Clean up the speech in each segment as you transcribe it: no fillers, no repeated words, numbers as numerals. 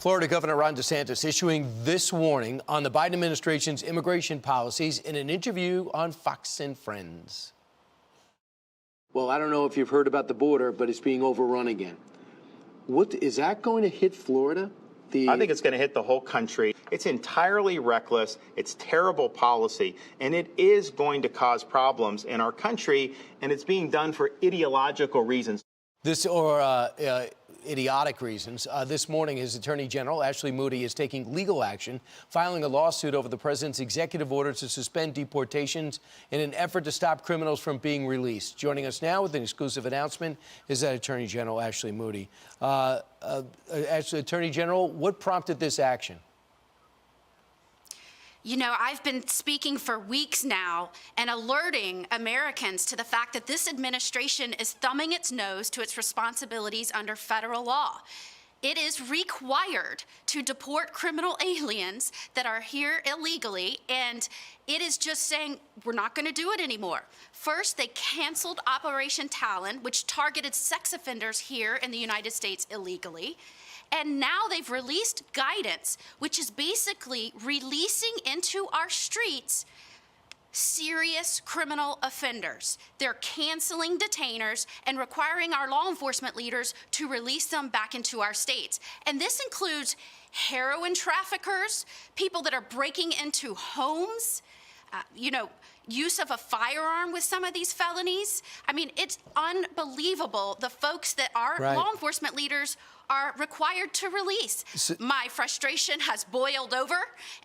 Florida Governor Ron DeSantis issuing this warning on the Biden administration's immigration policies in an interview on Fox and Friends. Well, I don't know if you've heard about the border, but it's being overrun again. What is that going to hit Florida? I think it's going to hit the whole country. It's entirely reckless. It's terrible policy, and it is going to cause problems in our country, and it's being done for ideological reasons. Idiotic reasons. This morning, his Attorney General, Ashley Moody, is taking legal action, filing a lawsuit over the president's executive order to suspend deportations in an effort to stop criminals from being released. Joining us now with an exclusive announcement is that Attorney General Ashley Moody. Attorney General, what prompted this action? You know, I've been speaking for weeks now and alerting Americans to the fact that this administration is thumbing its nose to its responsibilities under federal law. It is required to deport criminal aliens that are here illegally, and it is just saying we're not going to do it anymore. First, they canceled Operation Talon, which targeted sex offenders here in the United States illegally. And now they've released guidance, which is basically releasing into our streets serious criminal offenders. They're canceling detainers and requiring our law enforcement leaders to release them back into our states. And this includes heroin traffickers, people that are breaking into homes, use of a firearm with some of these felonies. I mean, it's unbelievable, the folks that our law enforcement leaders are required to release. My frustration has boiled over,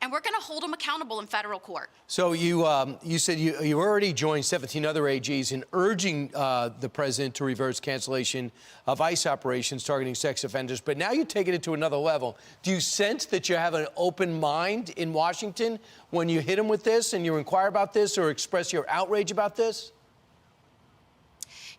and we're going to hold them accountable in federal court. So you said you already joined 17 other AGs in urging the president to reverse cancellation of ICE operations targeting sex offenders, but now you're taking it to another level. Do you sense that you have an open mind in Washington when you hit him with this and you inquire about this or express your outrage about this?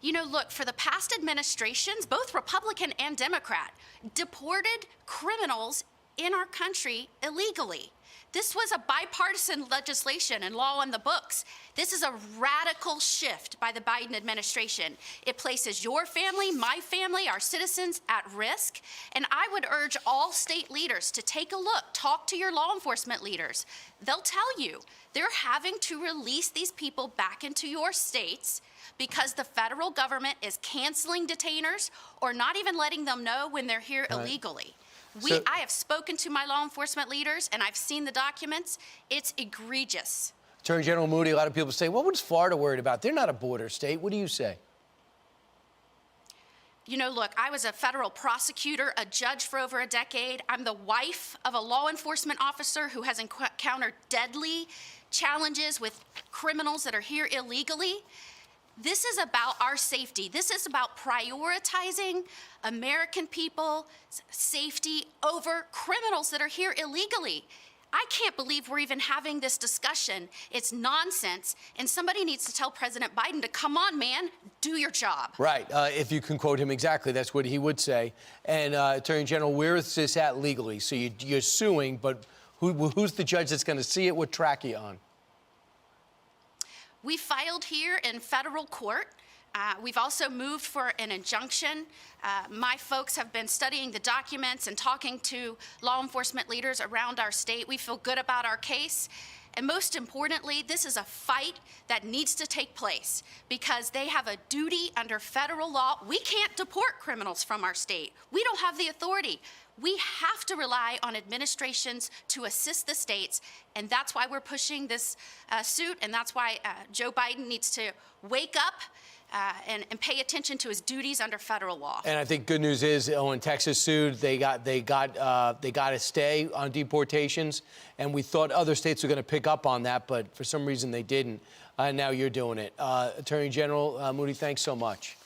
You know, look, for the past administrations, both Republican and Democrat, deported criminals in our country illegally. This was a bipartisan legislation and law on the books. This is a radical shift by the Biden administration. It places your family, my family, our citizens at risk. And I would urge all state leaders to take a look, talk to your law enforcement leaders. They'll tell you they're having to release these people back into your states because the federal government is canceling detainers or not even letting them know when they're here illegally. I have spoken to my law enforcement leaders, and I've seen the documents. It's egregious. Attorney General Moody, a lot of people say, well, what's Florida worried about? They're not a border state. What do you say? You know, look, I was a federal prosecutor, a judge for over a decade. I'm the wife of a law enforcement officer who has encountered deadly challenges with criminals that are here illegally. This is about our safety. This is about prioritizing American people's safety over criminals that are here illegally. I can't believe we're even having this discussion. It's nonsense, and somebody needs to tell President Biden to come on, man, do your job. Right. If you can quote him exactly, that's what he would say. And Attorney General, where is this at legally? So you're suing, but who's the judge that's going to see it? What track are you on? We filed here in federal court. We've also moved for an injunction. My folks have been studying the documents and talking to law enforcement leaders around our state. We feel good about our case. And most importantly, this is a fight that needs to take place because they have a duty under federal law. We can't deport criminals from our state. We don't have the authority. We have to rely on administrations to assist the states, and that's why we're pushing this suit, and that's why Joe Biden needs to wake up and pay attention to his duties under federal law. And I think good news is, when Texas sued, they got a stay on deportations, and we thought other states were going to pick up on that, but for some reason they didn't. Now you're doing it. Attorney General Moody, thanks so much.